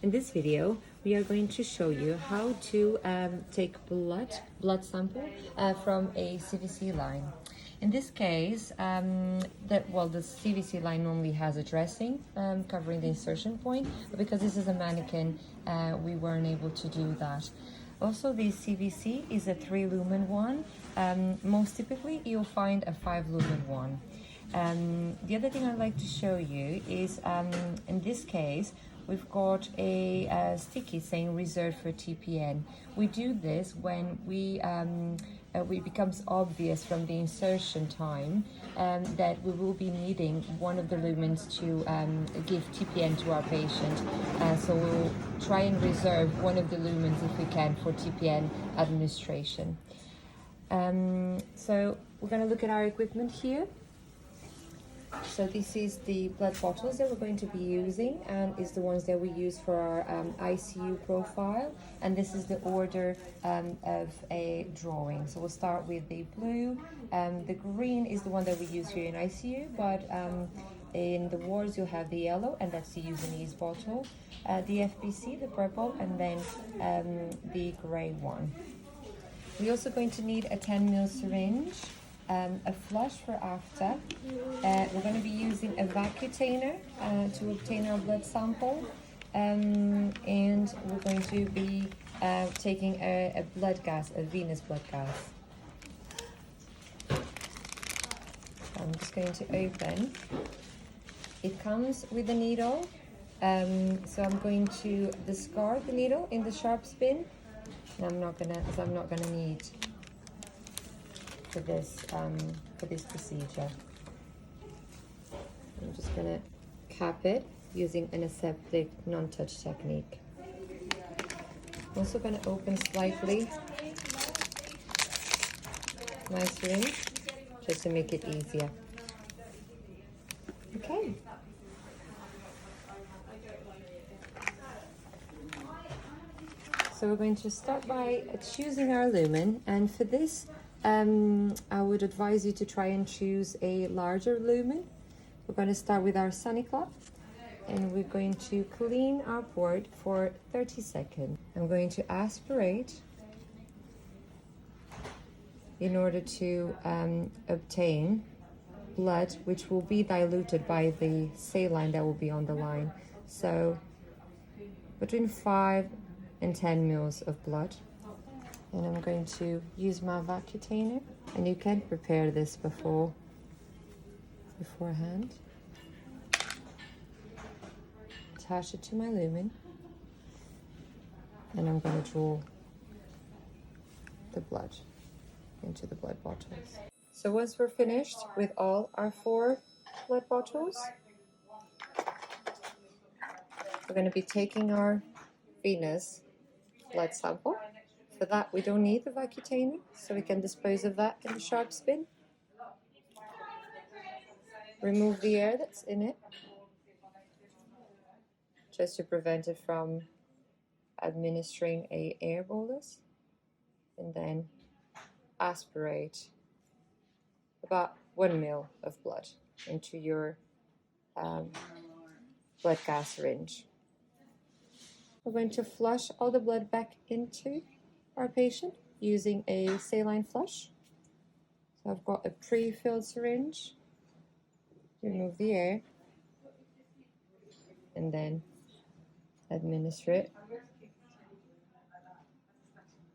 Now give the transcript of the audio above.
In this video, we are going to show you how to take blood sample from a CVC line. In this case, the CVC line normally has a dressing covering the insertion point, but because this is a mannequin, we weren't able to do that. Also, the CVC is a 3-lumen one. Most typically, you'll find a 5-lumen one. The other thing I'd like to show you is, in this case, we've got a sticky saying reserved for TPN. We do this when it becomes obvious from the insertion time that we will be needing one of the lumens to give TPN to our patient. So we'll try and reserve one of the lumens if we can for TPN administration. So we're going to look at our equipment here. So this is the blood bottles that we're going to be using, and is the ones that we use for our ICU profile. And this is the order of a drawing. So we'll start with the blue. The green is the one that we use here in ICU, but in the wards you'll have the yellow, and that's the use and ease bottle. The FBC, the purple, and then the grey one. We're also going to need a 10 ml syringe. A flush for after. We're going to be using a vacutainer to obtain our blood sample, and we're going to be taking a blood gas, a venous blood gas. I'm just going to open. It comes with a needle, so I'm going to discard the needle in the sharp spin, and I'm not gonna need for this procedure. I'm just gonna cap it using an aseptic non-touch technique. I'm also gonna open slightly my syringe just to make it easier. Okay. So we're going to start by choosing our lumen, and for this I would advise you to try and choose a larger lumen. We're going to start with our Sunny Cloth, and we're going to clean our port for 30 seconds. I'm going to aspirate in order to obtain blood which will be diluted by the saline that will be on the line. So between 5 and 10 ml of blood. And I'm going to use my vacutainer, and you can prepare this beforehand. Attach it to my lumen, and I'm going to draw the blood into the blood bottles. So once we're finished with all our 4 blood bottles, we're going to be taking our venous blood sample. For that, we don't need the vacutainer, so we can dispose of that in the sharp spin. Remove the air that's in it, just to prevent it from administering an air bolus. And then aspirate about 1 ml of blood into your blood gas syringe. We're going to flush all the blood back into our patient using a saline flush. So I've got a pre-filled syringe. Remove the air and then administer it